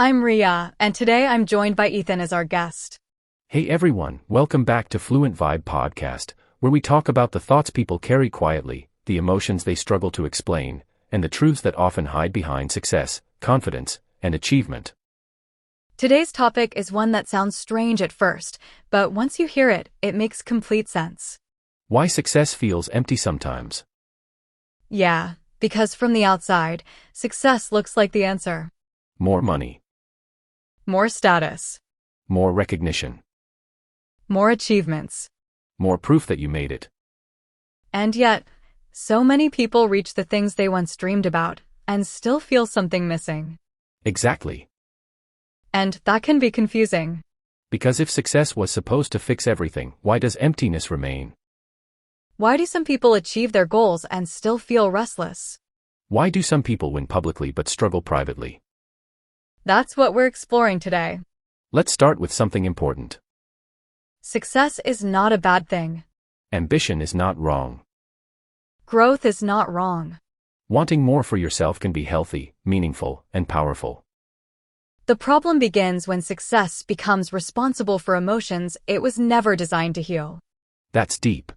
I'm Ria, and today I'm joined by Ethan as our guest. Hey everyone, welcome back to Fluent Vibe Podcast, where we talk about the thoughts people carry quietly, the emotions they struggle to explain, and the truths that often hide behind success, confidence, and achievement. Today's topic is one that sounds strange at first, but once you hear it, it makes complete sense. Why success feels empty sometimes. Yeah, because from the outside, success looks like the answer. More money. More status. More recognition. More achievements. More proof that you made it. And yet, so many people reach the things they once dreamed about, and still feel something missing. Exactly. And that can be confusing. Because if success was supposed to fix everything, why does emptiness remain? Why do some people achieve their goals and still feel restless? Why do some people win publicly but struggle privately? That's what we're exploring today. Let's start with something important. Success is not a bad thing. Ambition is not wrong. Growth is not wrong. Wanting more for yourself can be healthy, meaningful, and powerful. The problem begins when success becomes responsible for emotions it was never designed to heal. That's deep.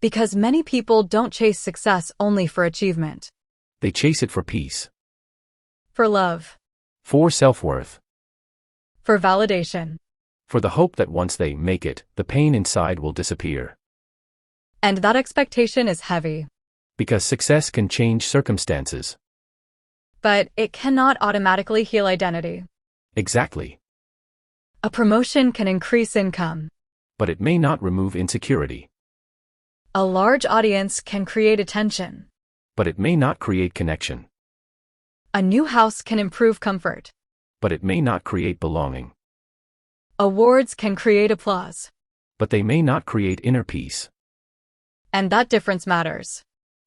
Because many people don't chase success only for achievement. They chase it for peace. For love. For self-worth. For validation. For the hope that once they make it, the pain inside will disappear. And that expectation is heavy. Because success can change circumstances. But it cannot automatically heal identity. Exactly. A promotion can increase income. But it may not remove insecurity. A large audience can create attention. But it may not create connection. A new house can improve comfort. But it may not create belonging. Awards can create applause. But they may not create inner peace. And that difference matters.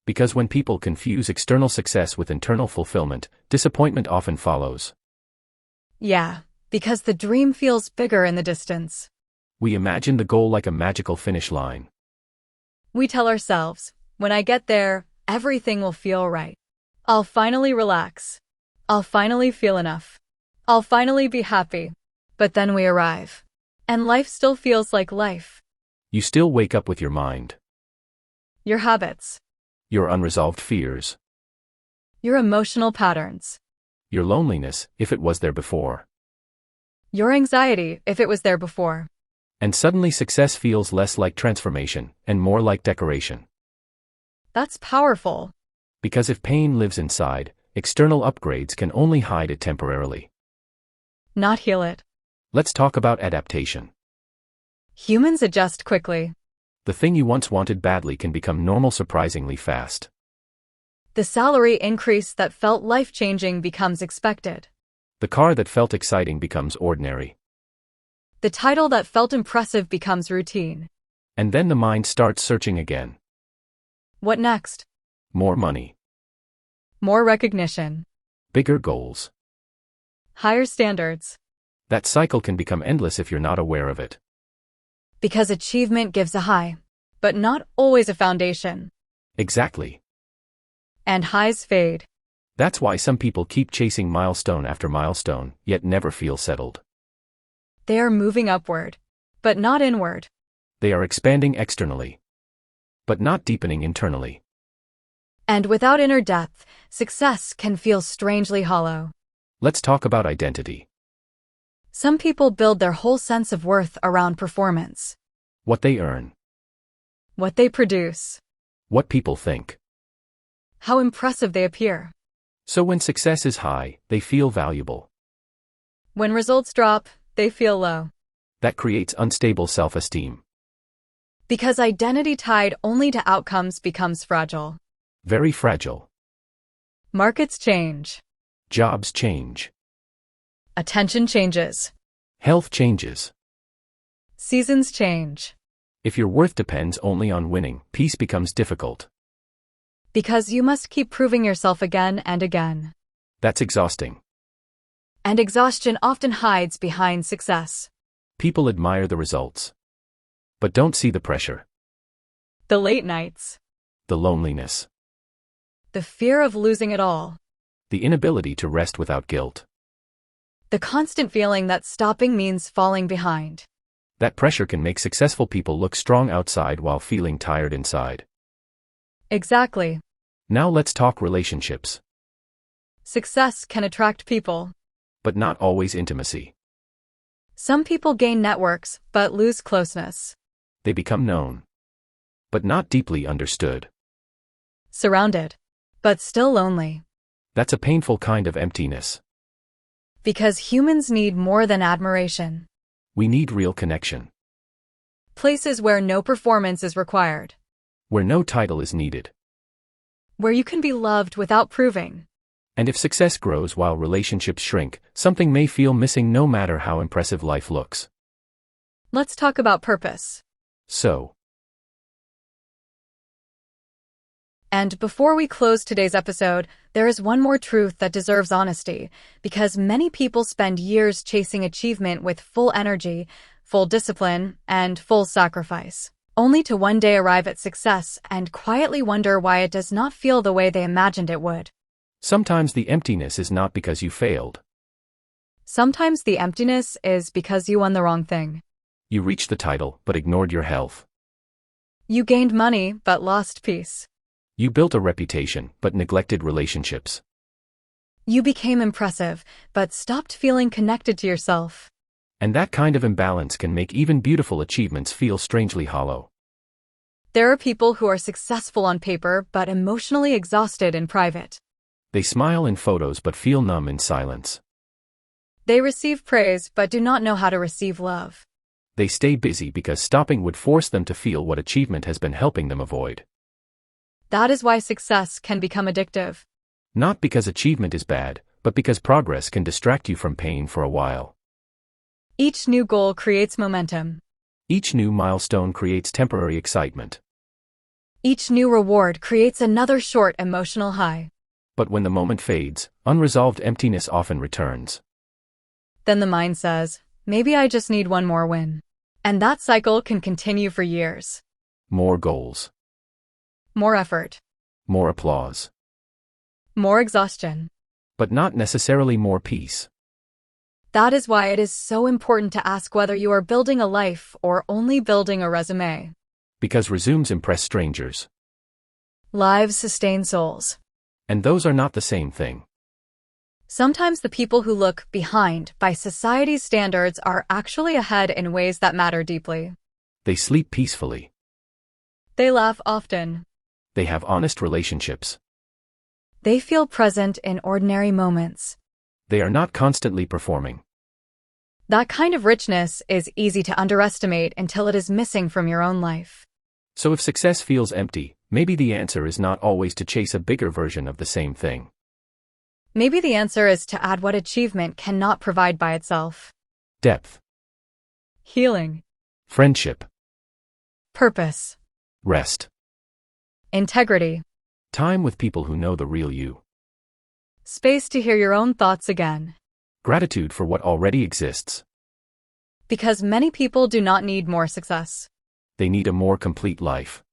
Because when people confuse external success with internal fulfillment, disappointment often follows. Yeah, because the dream feels bigger in the distance. We imagine the goal like a magical finish line. We tell ourselves, when I get there, everything will feel right. I'll finally relax. I'll finally feel enough. I'll finally be happy. But then we arrive. And life still feels like life. You still wake up with your mind. Your habits. Your unresolved fears. Your emotional patterns. Your loneliness, if it was there before. Your anxiety, if it was there before. And suddenly success feels less like transformation, and more like decoration. That's powerful. Because if pain lives inside, external upgrades can only hide it temporarily. Not heal it. Let's talk about adaptation. Humans adjust quickly. The thing you once wanted badly can become normal surprisingly fast. The salary increase that felt life-changing becomes expected. The car that felt exciting becomes ordinary. The title that felt impressive becomes routine. And then the mind starts searching again. What next? More money. More recognition. Bigger goals. Higher standards. That cycle can become endless if you're not aware of it. Because achievement gives a high, but not always a foundation. Exactly. And highs fade. That's why some people keep chasing milestone after milestone, yet never feel settled. They are moving upward, but not inward. They are expanding externally, but not deepening internally. And without inner depth, success can feel strangely hollow. Let's talk about identity. Some people build their whole sense of worth around performance. What they earn. What they produce. What people think. How impressive they appear. So when success is high, they feel valuable. When results drop, they feel low. That creates unstable self-esteem. Because identity tied only to outcomes becomes fragile. Very fragile. Markets change. Jobs change. Attention changes. Health changes. Seasons change. If your worth depends only on winning, peace becomes difficult. Because you must keep proving yourself again and again. That's exhausting. And exhaustion often hides behind success. People admire the results, but don't see the pressure. The late nights. The loneliness. The fear of losing it all. The inability to rest without guilt. The constant feeling that stopping means falling behind. That pressure can make successful people look strong outside while feeling tired inside. Exactly. Now let's talk relationships. Success can attract people, But not always intimacy. some people gain networks but lose closeness. They become known, but not deeply understood. Surrounded, but still lonely. That's a painful kind of emptiness. Because humans need more than admiration. We need real connection, Places where no performance is required. where no title is needed. Where you can be loved without proving. And if success grows while relationships shrink, something may feel missing no matter how impressive life looks. Let's talk about purpose. And before we close today's episode, there is one more truth that deserves honesty, because many people spend years chasing achievement with full energy, full discipline, and full sacrifice, only to one day arrive at success and quietly wonder why it does not feel the way they imagined it would. Sometimes the emptiness is not because you failed. Sometimes the emptiness is because you won the wrong thing. You reached the title but ignored your health. You gained money but lost peace. You built a reputation but neglected relationships. You became impressive but stopped feeling connected to yourself. And that kind of imbalance can make even beautiful achievements feel strangely hollow. There are people who are successful on paper but emotionally exhausted in private. They smile in photos but feel numb in silence. They receive praise but do not know how to receive love. They stay busy because stopping would force them to feel what achievement has been helping them avoid. That is why success can become addictive. Not because achievement is bad, but because progress can distract you from pain for a while. Each new goal creates momentum. Each new milestone creates temporary excitement. Each new reward creates another short emotional high. But when the moment fades, unresolved emptiness often returns. Then the mind says, maybe I just need one more win. And that cycle can continue for years. More goals. More effort. More applause. More exhaustion. But not necessarily more peace. That is why it is so important to ask whether you are building a life or only building a resume. Because resumes impress strangers. Lives sustain souls. And those are not the same thing. Sometimes the people who look behind by society's standards are actually ahead in ways that matter deeply. They sleep peacefully. They laugh often. They have honest relationships. They feel present in ordinary moments. They are not constantly performing. That kind of richness is easy to underestimate until it is missing from your own life. So if success feels empty, maybe the answer is not always to chase a bigger version of the same thing. Maybe the answer is to add what achievement cannot provide by itself. Depth. Healing. Friendship. Purpose. Rest. Integrity. Time with people who know the real you. Space to hear your own thoughts again. Gratitude for what already exists. Because many people do not need more success. They need a more complete life.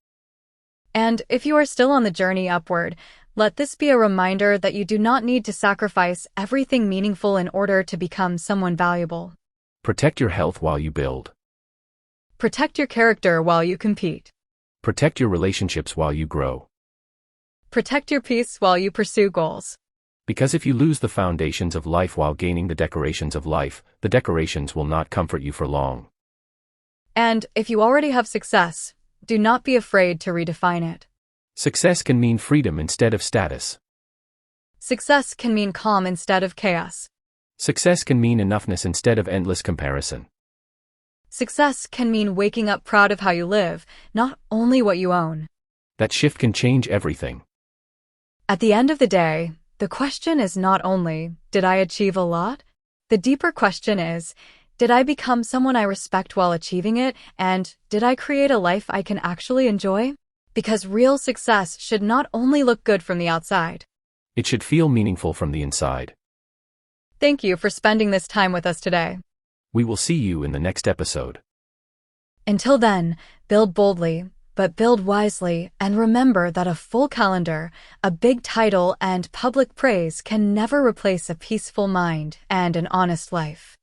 And if you are still on the journey upward, let this be a reminder that you do not need to sacrifice everything meaningful in order to become someone valuable. Protect your health while you build. Protect your character while you compete. Protect your relationships while you grow. Protect your peace while you pursue goals. Because if you lose the foundations of life while gaining the decorations of life, the decorations will not comfort you for long. And if you already have success, do not be afraid to redefine it. Success can mean freedom instead of status. Success can mean calm instead of chaos. Success can mean enoughness instead of endless comparison. Success can mean waking up proud of how you live, not only what you own. That shift can change everything. At the end of the day, the question is not only, did I achieve a lot? The deeper question is, did I become someone I respect while achieving it, and did I create a life I can actually enjoy? Because real success should not only look good from the outside. It should feel meaningful from the inside. Thank you for spending this time with us today. We will see you in the next episode. Until then, build boldly, but build wisely and remember that a full calendar, a big title, and public praise can never replace a peaceful mind and an honest life.